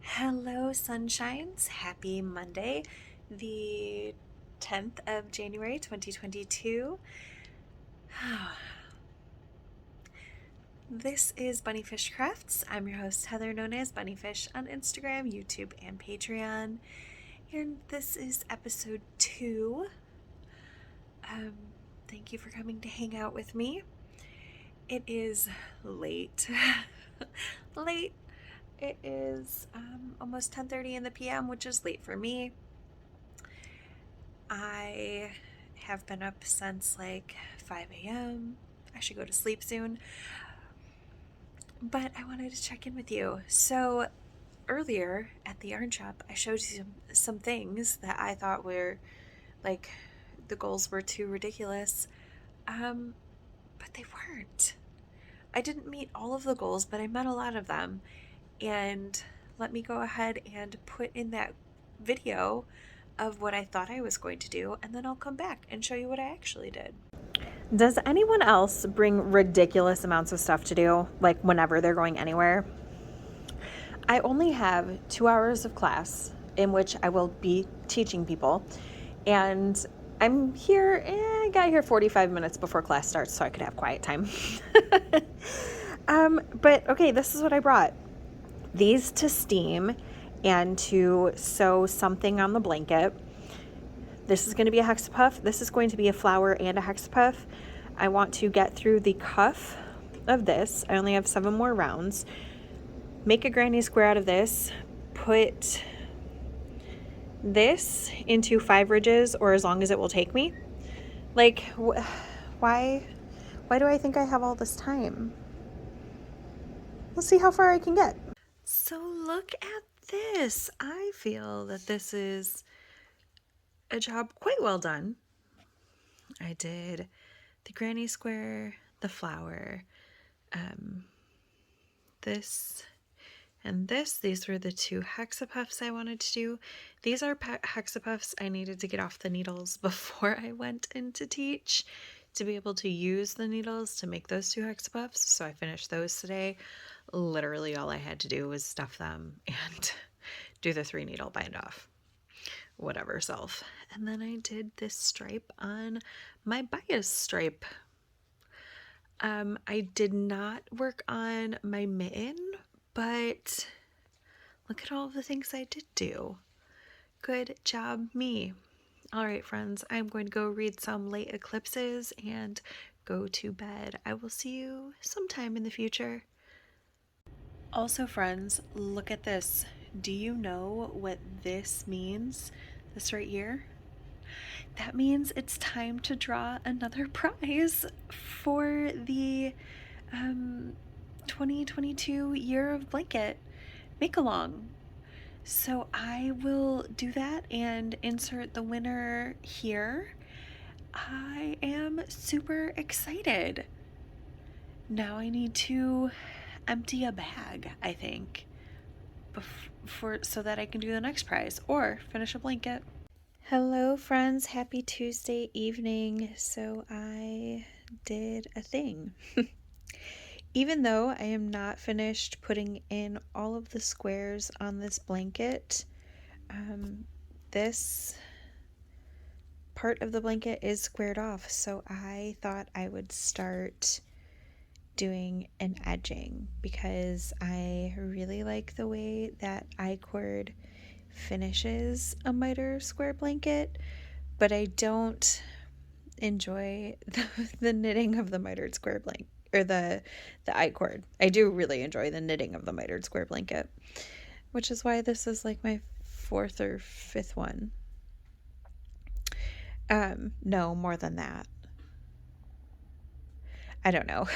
Hello, sunshines. Happy Monday, the 10th of January, 2022. This is BunniPhish Crafts. I'm your host, Heather, known as BunniPhish on Instagram, YouTube, and Patreon. And this is episode 2. Thank you for coming to hang out with me. It is late. Late. It is almost 10:30 in the p.m., which is late for me. I have been up since like 5 a.m. I should go to sleep soon. But I wanted to check in with you. So earlier at the yarn shop, I showed you some things that I thought were like the goals were too ridiculous. But they weren't. I didn't meet all of the goals, but I met a lot of them. And let me go ahead and put in that video of what I thought I was going to do, and then I'll come back and show you what I actually did. Does anyone else bring ridiculous amounts of stuff to do, like whenever they're going anywhere? I only have 2 hours of class in which I will be teaching people, and I'm here, I got here 45 minutes before class starts so I could have quiet time. But okay, this is what I brought. These to steam and to sew something on the blanket. This is going to be a hexapuff. This is going to be a flower and a hexapuff. I want to get through the cuff of this. I only have 7 more rounds. Make a granny square out of this. Put this into 5 ridges, or as long as it will take me. Like, why do I think I have all this time? Let's see how far I can get. So look at this. I feel that this is a job quite well done. I did the granny square, the flower, this and this. These were the 2 hexapuffs I wanted to do. These are hexapuffs I needed to get off the needles before I went in to teach to be able to use the needles to make those 2 hexapuffs. So I finished those today. Literally all I had to do was stuff them and do the 3 needle bind off. Whatever self. And then I did this stripe on my bias stripe. I did not work on my mitten, but look at all the things I did do. Good job, me. All right, friends, I'm going to go read some late eclipses and go to bed. I will see you sometime in the future. Also, friends, look at this. Do you know what this means? This right here? That means it's time to draw another prize for the 2022 Year of Blanket make-along. So I will do that and insert the winner here. I am super excited. Now I need to empty a bag, I think, so that I can do the next prize or finish a blanket. Hello, friends. Happy Tuesday evening. So I did a thing. Even though I am not finished putting in all of the squares on this blanket, this part of the blanket is squared off. So I thought I would start doing an edging because I really like the way that I-cord finishes a miter square blanket, but I don't enjoy the knitting of the mitered square blanket, or the I-cord. I do really enjoy the knitting of the mitered square blanket, which is why this is like my 4th or 5th one. No, more than that. I don't know.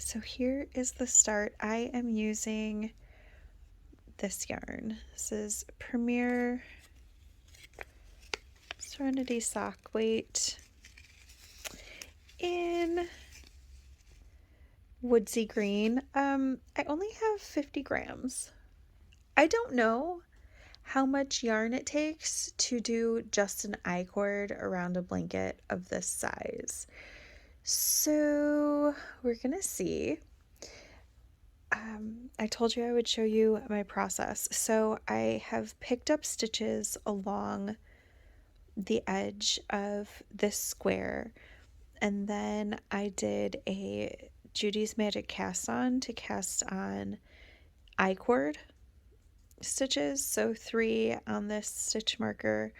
So here is the start. I am using this yarn. This is Premier Serenity Sock Weight in Woodsy Green. I only have 50 grams. I don't know how much yarn it takes to do just an I-cord around a blanket of this size. So we're gonna see. I told you I would show you my process. So I have picked up stitches along the edge of this square, and then I did a Judy's Magic cast on to cast on I-cord stitches. So 3 on this stitch marker,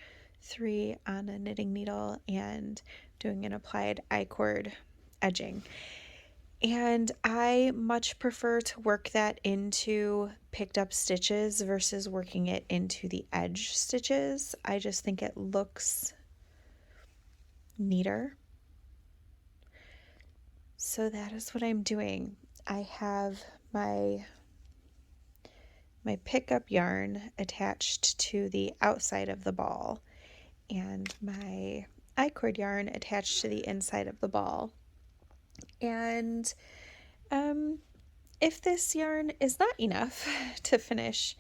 3 on a knitting needle, and doing an applied I-cord edging. And I much prefer to work that into picked up stitches versus working it into the edge stitches. I just think it looks neater. So that is what I'm doing. I have my pickup yarn attached to the outside of the ball and my I-cord yarn attached to the inside of the ball. And if this yarn is not enough to finish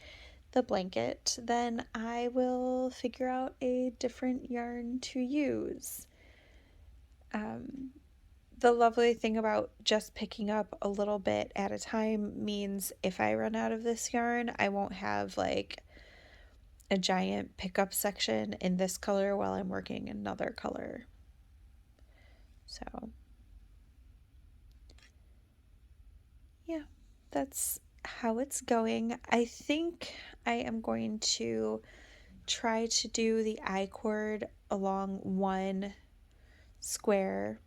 the blanket, then I will figure out a different yarn to use. The lovely thing about just picking up a little bit at a time means if I run out of this yarn, I won't have like a giant pickup section in this color while I'm working another color. So yeah, that's how it's going. I think I am going to try to do the I-cord along one square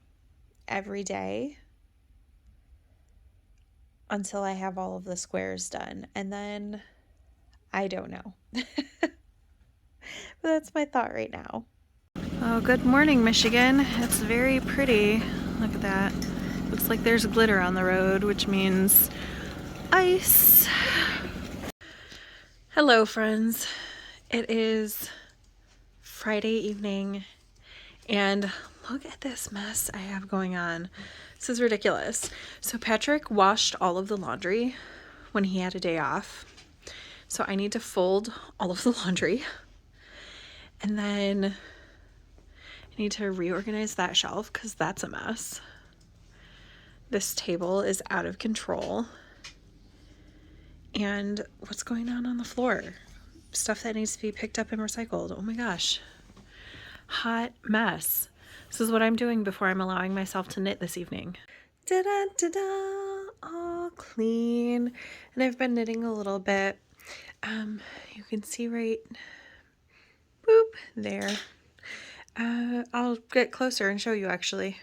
every day until I have all of the squares done, and then I don't know. But that's my thought right now. Oh, good morning, Michigan. It's very pretty. Look at that. Looks like there's glitter on the road, which means ice. Hello, friends. It is Friday evening, and look at this mess I have going on. This is ridiculous. So Patrick washed all of the laundry when he had a day off. So I need to fold all of the laundry. And then I need to reorganize that shelf because that's a mess. This table is out of control. And what's going on the floor? Stuff that needs to be picked up and recycled. Oh my gosh. Hot mess. This is what I'm doing before I'm allowing myself to knit this evening. Da-da-da-da, all clean. And I've been knitting a little bit. You can see right, boop, there. I'll get closer and show you actually.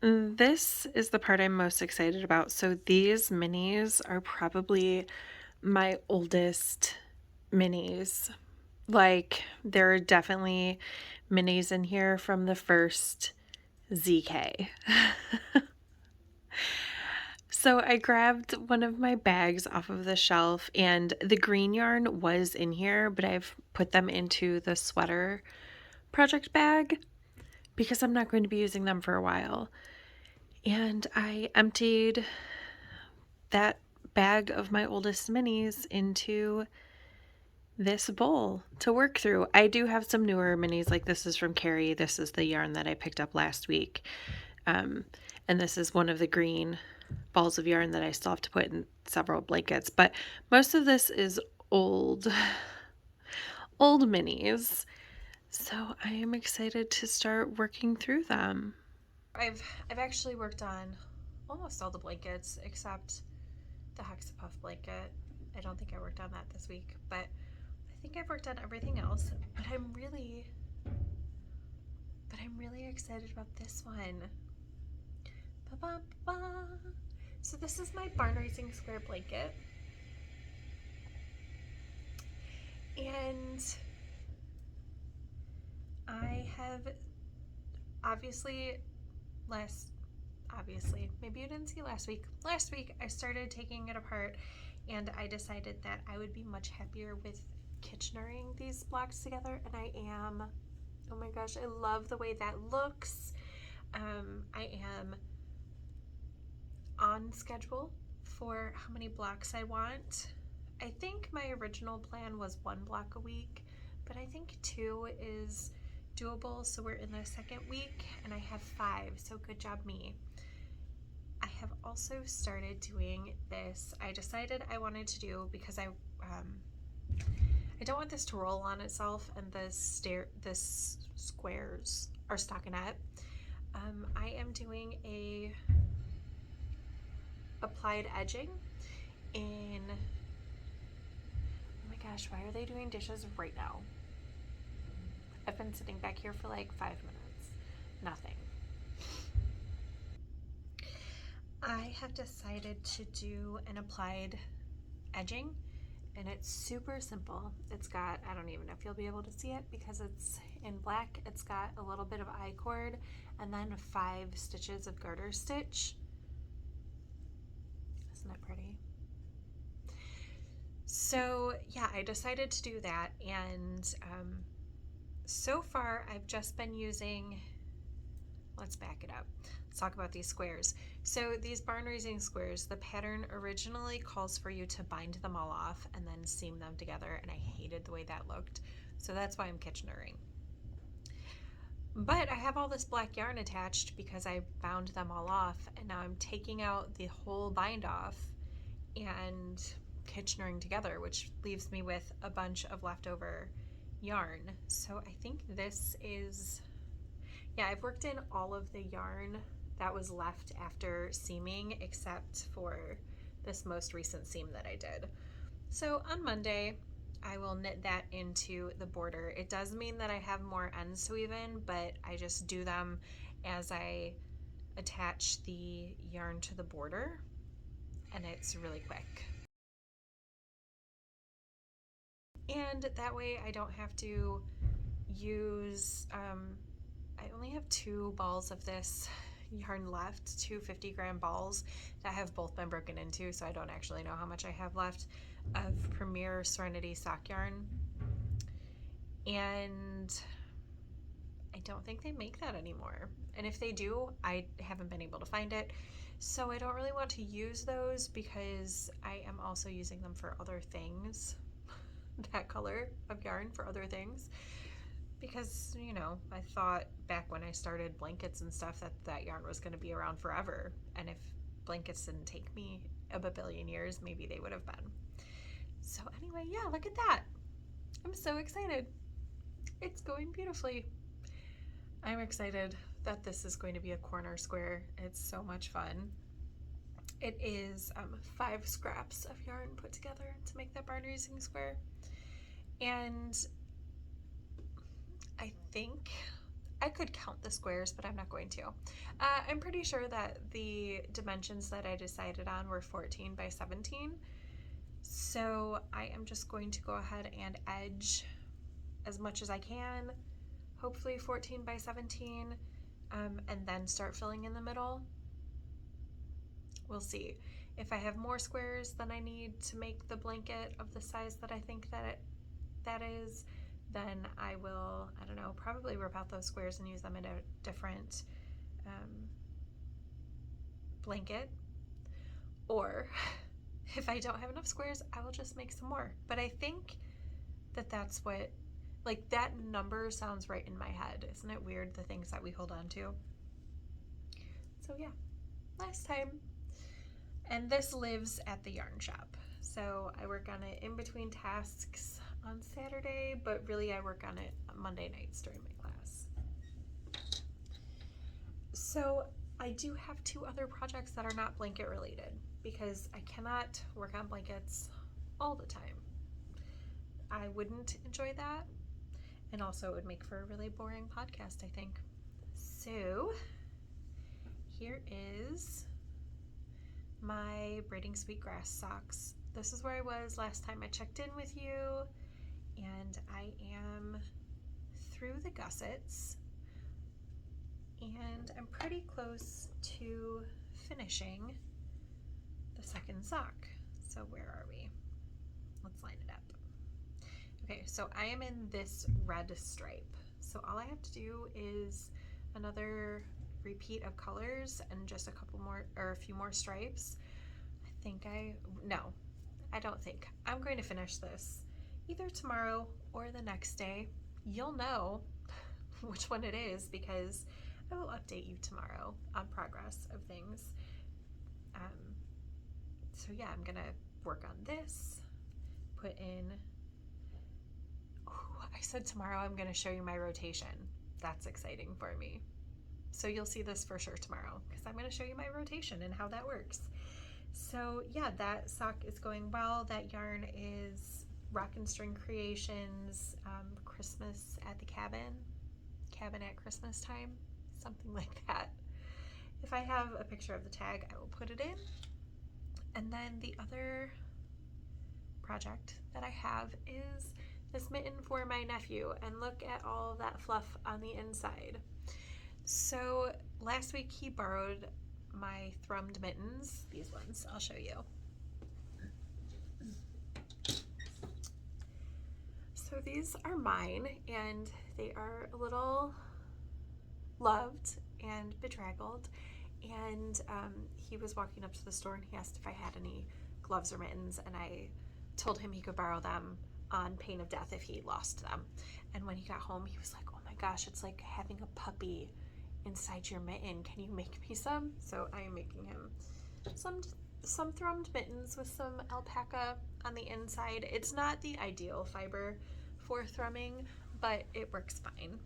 This is the part I'm most excited about. So these minis are probably my oldest minis. Like, there are definitely minis in here from the first ZK. So I grabbed one of my bags off of the shelf, and the green yarn was in here, but I've put them into the sweater project bag because I'm not going to be using them for a while. And I emptied that bag of my oldest minis into this bowl to work through. I do have some newer minis, like this is from Carrie. This is the yarn that I picked up last week. And this is one of the green balls of yarn that I still have to put in several blankets. But most of this is old minis. So I am excited to start working through them. I've actually worked on almost all the blankets except the Hexapuff blanket. I don't think I worked on that this week, but I think I've worked on everything else. But I'm really excited about this one. Ba-ba-ba. So this is my barn raising square blanket. And I have obviously, maybe you didn't see last week. Last week I started taking it apart and I decided that I would be much happier with Kitchener-ing these blocks together, and I am. Oh my gosh, I love the way that looks. I am on schedule for how many blocks I want. I think my original plan was 1 block a week, but I think 2 is doable. So we're in the second week and I have 5, so good job me. I have also started doing this. I decided I wanted to do, because I don't want this to roll on itself and the squares are stockinette. I am doing a applied edging in, oh my gosh, why are they doing dishes right now? I've been sitting back here for like 5 minutes. Nothing. I have decided to do an applied edging, and it's super simple. It's got, I don't even know if you'll be able to see it because it's in black. It's got a little bit of I-cord and then 5 stitches of garter stitch. Isn't it pretty? So yeah, I decided to do that, and so far I've just been using, let's back it up. Let's talk about these squares. So these barn raising squares, the pattern originally calls for you to bind them all off and then seam them together, and I hated the way that looked. So that's why I'm Kitchenering. But I have all this black yarn attached because I bound them all off, and now I'm taking out the whole bind off and Kitchenering together, which leaves me with a bunch of leftover yarn. So I think this is, yeah, I've worked in all of the yarn that was left after seaming except for this most recent seam that I did. So on Monday, I will knit that into the border. It does mean that I have more ends to weave in, but I just do them as I attach the yarn to the border, and it's really quick. And that way I don't have to use, I only have 2 balls of this yarn left, 2 50-gram balls that have both been broken into, so I don't actually know how much I have left of Premier Serenity sock yarn. And I don't think they make that anymore. And if they do, I haven't been able to find it. So I don't really want to use those because I am also using them for other things. That color of yarn for other things, because, you know, I thought back when I started blankets and stuff that yarn was going to be around forever, and if blankets didn't take me a billion years, maybe they would have been. So anyway, yeah, look at that. I'm so excited. It's going beautifully. I'm excited that this is going to be a corner square. It's so much fun. It is 5 scraps of yarn put together to make that barn raising square. And I think I could count the squares, but I'm not going to. I'm pretty sure that the dimensions that I decided on were 14 by 17. So I am just going to go ahead and edge as much as I can, hopefully 14 by 17, and then start filling in the middle. We'll see. If I have more squares than I need to make the blanket of the size that I think that is, then I will, I don't know, probably rip out those squares and use them in a different blanket. Or if I don't have enough squares, I will just make some more. But I think that that's what, like, that number sounds right in my head. Isn't it weird, the things that we hold on to? So yeah, last time. And this lives at the yarn shop. So I work on it in between tasks on Saturday, but really I work on it on Monday nights during my class. So I do have 2 other projects that are not blanket related because I cannot work on blankets all the time. I wouldn't enjoy that, and also it would make for a really boring podcast, I think. So here is my Braiding Sweetgrass socks. This is where I was last time I checked in with you, and I am through the gussets, and I'm pretty close to finishing the second sock. So where are we? Let's line it up. Okay, so I am in this red stripe. So all I have to do is another repeat of colors and just a couple more, or a few more stripes. I don't think. I'm going to finish this either tomorrow or the next day. You'll know which one it is because I will update you tomorrow on progress of things. So yeah, I'm gonna work on this, put in, I said tomorrow I'm gonna show you my rotation. That's exciting for me. So you'll see this for sure tomorrow because I'm gonna show you my rotation and how that works. So yeah, that sock is going well. That yarn is Rock and String Creations, Christmas at the Cabin at Christmas time, something like that. If I have a picture of the tag, I will put it in. And then the other project that I have is this mitten for my nephew, and look at all of that fluff on the inside. So last week he borrowed my thrummed mittens, these ones, I'll show you. So these are mine, and they are a little loved and bedraggled, and he was walking up to the store and he asked if I had any gloves or mittens, and I told him he could borrow them on pain of death if he lost them. And when he got home, he was like, oh my gosh, it's like having a puppy inside your mitten. Can you make me some? So I am making him some thrummed mittens with some alpaca on the inside. It's not the ideal fiber for thrumming, but it works fine.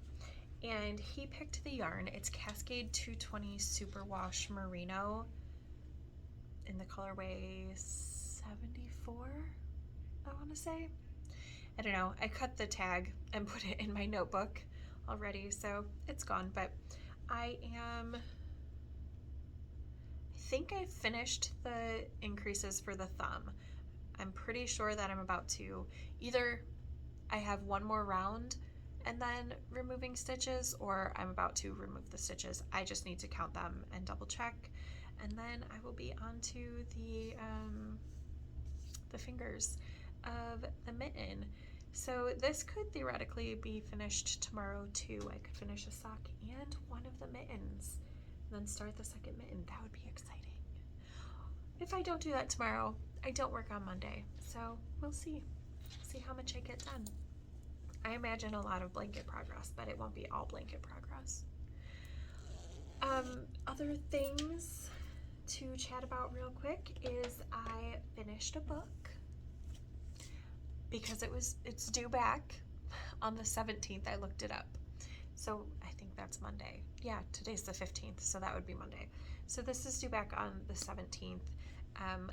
And he picked the yarn. It's Cascade 220 Superwash Merino in the colorway 74, I want to say. I don't know. I cut the tag and put it in my notebook already, so it's gone. But I think I finished the increases for the thumb. I'm pretty sure that I'm about to either I have one more round and then removing stitches, or I'm about to remove the stitches. I just need to count them and double check, and then I will be onto the fingers of the mitten. So this could theoretically be finished tomorrow too. I could finish a sock and one of the mittens, and then start the second mitten. That would be exciting. If I don't do that tomorrow, I don't work on Monday, so we'll see how much I get done. I imagine a lot of blanket progress, but it won't be all blanket progress. Other things to chat about real quick is I finished a book because it's due back on the 17th. I looked it up. So I think that's Monday. Yeah, today's the 15th, so that would be Monday. So this is due back on the 17th.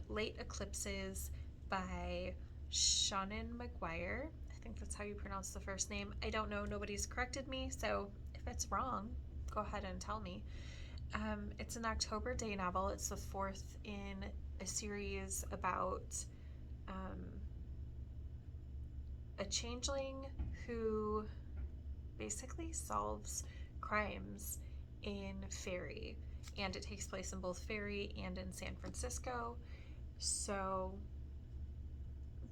Late Eclipses by Shannon McGuire. I think that's how you pronounce the first name. I don't know, nobody's corrected me, so if it's wrong, go ahead and tell me. It's an October Day novel. It's the fourth in a series about a changeling who basically solves crimes in Fairy, and it takes place in both Fairy and in San Francisco. So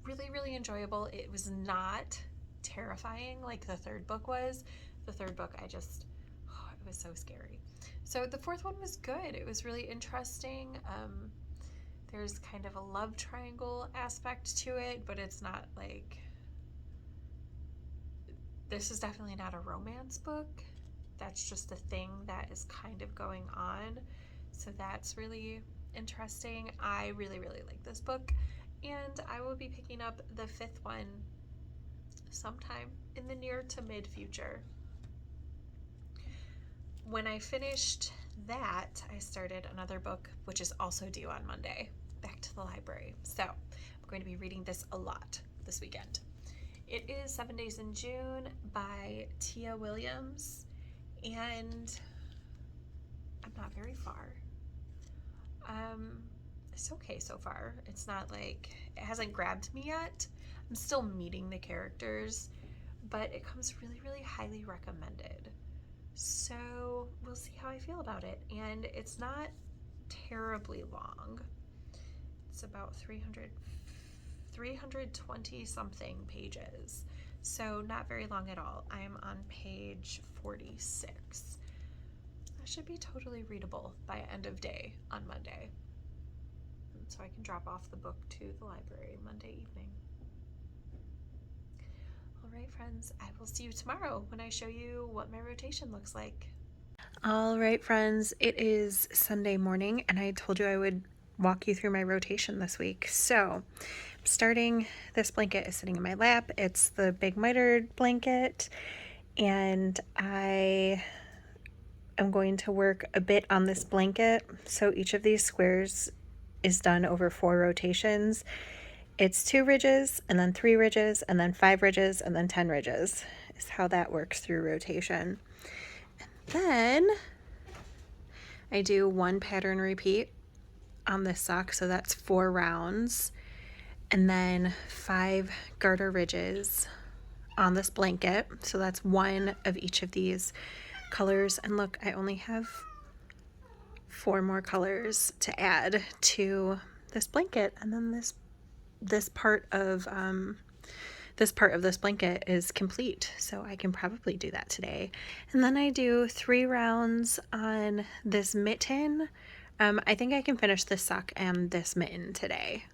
really, really enjoyable. It was not terrifying like the third book was. The third book, it was so scary. So the fourth one was good. It was really interesting. There's kind of a love triangle aspect to it, but it's not like, this is definitely not a romance book. That's just a thing that is kind of going on. So that's really interesting. I really, really like this book, and I will be picking up the fifth one sometime in the near to mid future. When I finished that, I started another book, which is also due on Monday, back to the library. So I'm going to be reading this a lot this weekend. It is 7 Days in June by Tia Williams, and I'm not very far. It's okay so far. It's not like, it hasn't grabbed me yet. I'm still meeting the characters, but it comes really, really highly recommended. So we'll see how I feel about it. And it's not terribly long. It's about 320 something pages. So not very long at all. I'm on page 46. That should be totally readable by end of day on Monday. So I can drop off the book to the library Monday evening. All right, friends, I will see you tomorrow when I show you what my rotation looks like. All right, friends, it is Sunday morning, and I told you I would walk you through my rotation this week. So starting, this blanket is sitting in my lap. It's the big mitered blanket, and I am going to work a bit on this blanket. So each of these squares is done over 4 rotations. It's 2 ridges, and then 3 ridges, and then 5 ridges, and then 10 ridges is how that works through rotation. Then I do 1 pattern repeat on this sock, so that's 4 rounds, and then 5 garter ridges on this blanket, so that's 1 of each of these colors. And look, I only have 4 more colors to add to this blanket, and then this part of this blanket is complete, so I can probably do that today. And then I do 3 rounds on this mitten. I think I can finish this sock and this mitten today.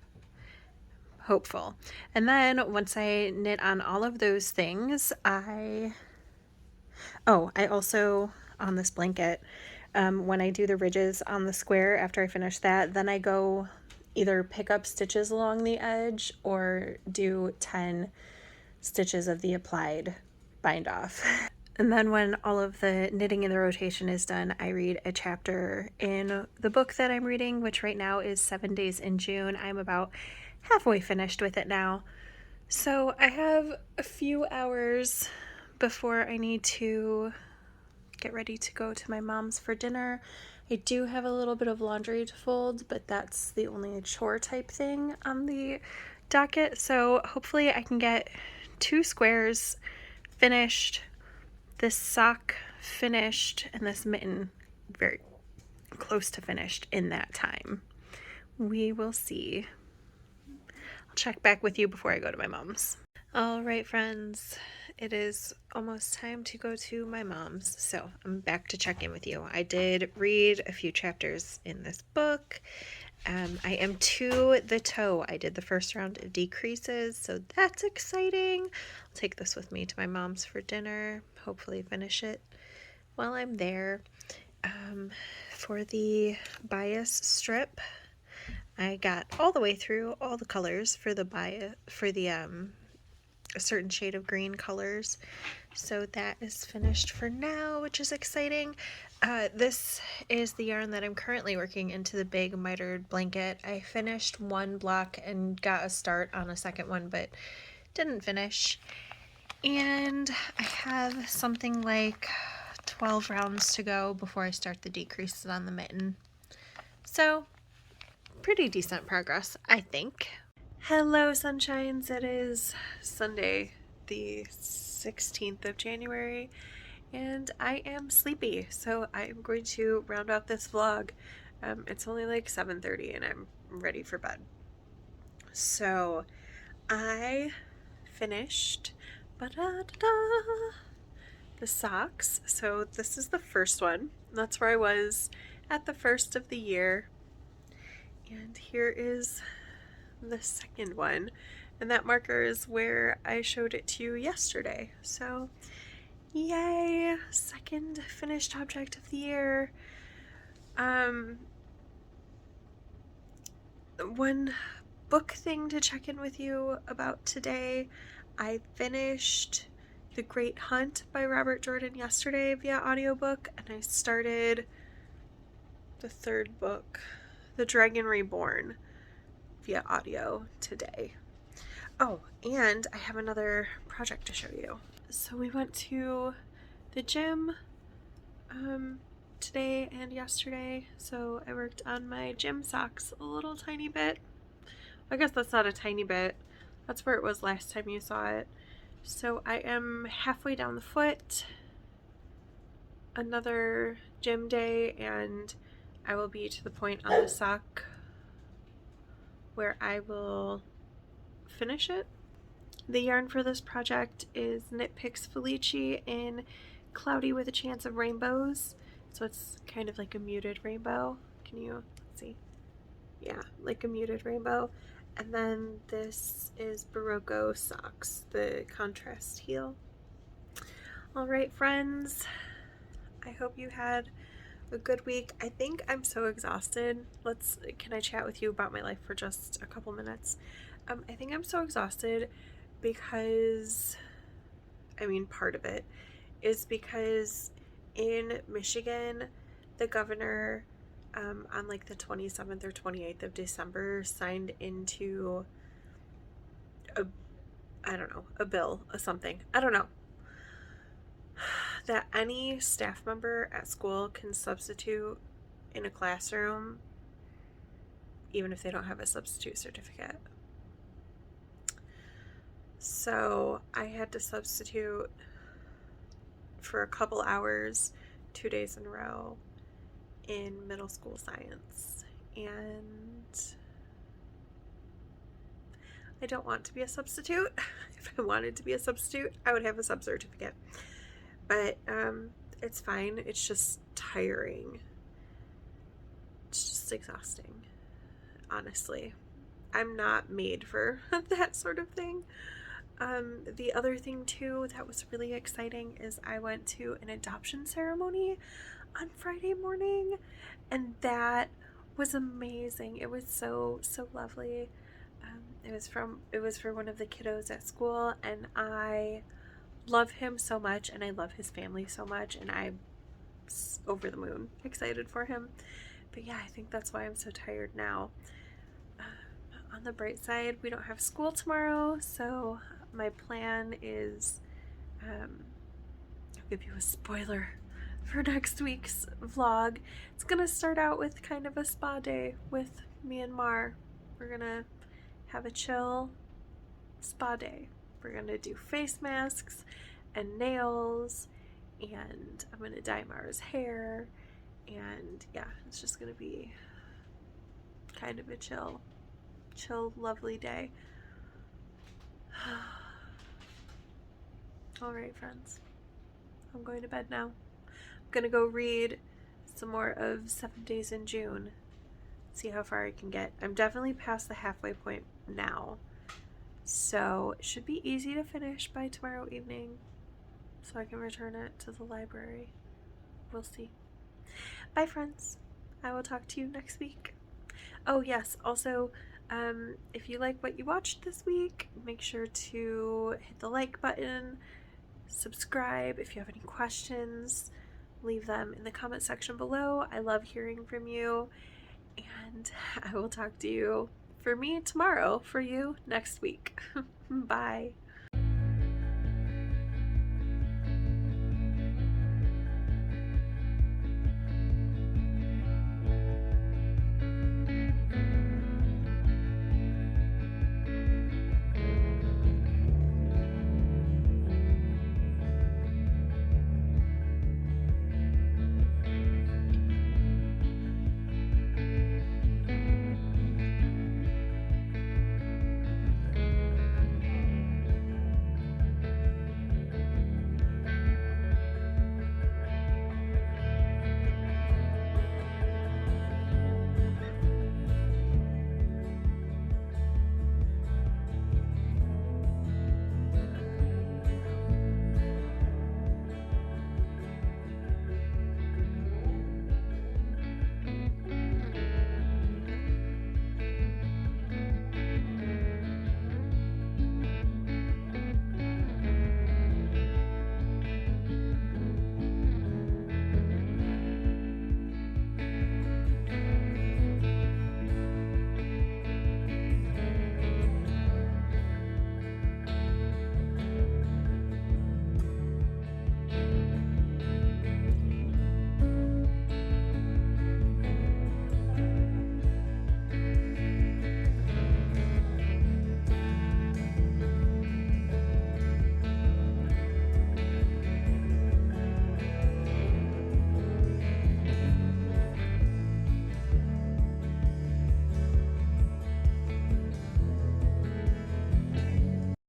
Hopeful. And then once I knit on all of those things, I also, on this blanket, when I do the ridges on the square, after I finish that, then I go either pick up stitches along the edge or do 10 stitches of the applied bind off. And then when all of the knitting in the rotation is done, I read a chapter in the book that I'm reading, which right now is 7 Days in June. I'm about halfway finished with it now. So I have a few hours before I need to get ready to go to my mom's for dinner. I do have a little bit of laundry to fold, but that's the only chore type thing on the docket. So hopefully I can get 2 squares finished, this sock finished, and this mitten very close to finished in that time. We will see. I'll check back with you before I go to my mom's. All right, friends, it is almost time to go to my mom's, so I'm back to check in with you. I did read a few chapters in this book. I am to the toe. I did the first round of decreases, so that's exciting. I'll take this with me to my mom's for dinner, hopefully finish it while I'm there. For the bias strip, I got all the way through all the colors for the bias, for the a certain shade of green colors, so that is finished for now, which is exciting. This is the yarn that I'm currently working into the big mitered blanket. I finished 1 block and got a start on a second one, but didn't finish. And I have something like 12 rounds to go before I start the decreases on the mitten. So, pretty decent progress, I think. Hello, sunshines. It is Sunday, the 16th of January, and I am sleepy, so I am going to round off this vlog. It's only like 7:30 and I'm ready for bed. So I finished the socks. So this is the first one. That's where I was at the first of the year. And here is the second one. And that marker is where I showed it to you yesterday. So yay, second finished object of the year. One book thing to check in with you about today. I finished The Great Hunt by Robert Jordan yesterday via audiobook, and I started the 3rd book, The Dragon Reborn, via audio today. Oh, and I have another project to show you. So we went to the gym today and yesterday, so I worked on my gym socks a little tiny bit. I guess that's not a tiny bit. That's where it was last time you saw it. So I am halfway down the foot. Another gym day, and I will be to the point on the sock where I will finish it. The yarn for this project is Knit Picks Felici in Cloudy with a Chance of Rainbows. So it's kind of like a muted rainbow. Can you see? Yeah, like a muted rainbow. And then this is Barocco Socks, the contrast heel. All right, friends, I hope you had a good week. I think I'm so exhausted. Can I chat with you about my life for just a couple minutes? I think I'm so exhausted because, part of it is because in Michigan, the governor, on like the 27th or 28th of December, signed into a, I don't know, a bill or something. I don't know. That any staff member at school can substitute in a classroom even if they don't have a substitute certificate. So I had to substitute for a couple hours 2 days in a row in middle school science, and I don't want to be a substitute. If I wanted to be a substitute, I would have a sub certificate, but it's fine. It's just tiring. It's just exhausting, honestly. I'm not made for that sort of thing. The other thing too that was really exciting is I went to an adoption ceremony on Friday morning, and that was amazing. It was so lovely. It was for one of the kiddos at school, and I love him so much, and I love his family so much, and I'm over the moon excited for him. But yeah, I think that's why I'm so tired now. On the bright side, we don't have school tomorrow, so my plan is, I'll give you a spoiler for next week's vlog. It's gonna start out with kind of a spa day with me and Mar. We're gonna have a chill spa day. We're gonna do face masks and nails, and I'm gonna dye Mar's hair, and yeah, it's just gonna be kind of a chill, lovely day. Alright, friends, I'm going to bed now. I'm gonna go read some more of 7 Days in June, see how far I can get. I'm definitely past the halfway point now, so it should be easy to finish by tomorrow evening so I can return it to the library. We'll see. Bye, friends. I will talk to you next week. Oh yes, also, if you like what you watched this week, make sure to hit the like button, subscribe. If you have any questions, leave them in the comment section below. I love hearing from you, and I will talk to you, for me tomorrow, for you next week. Bye.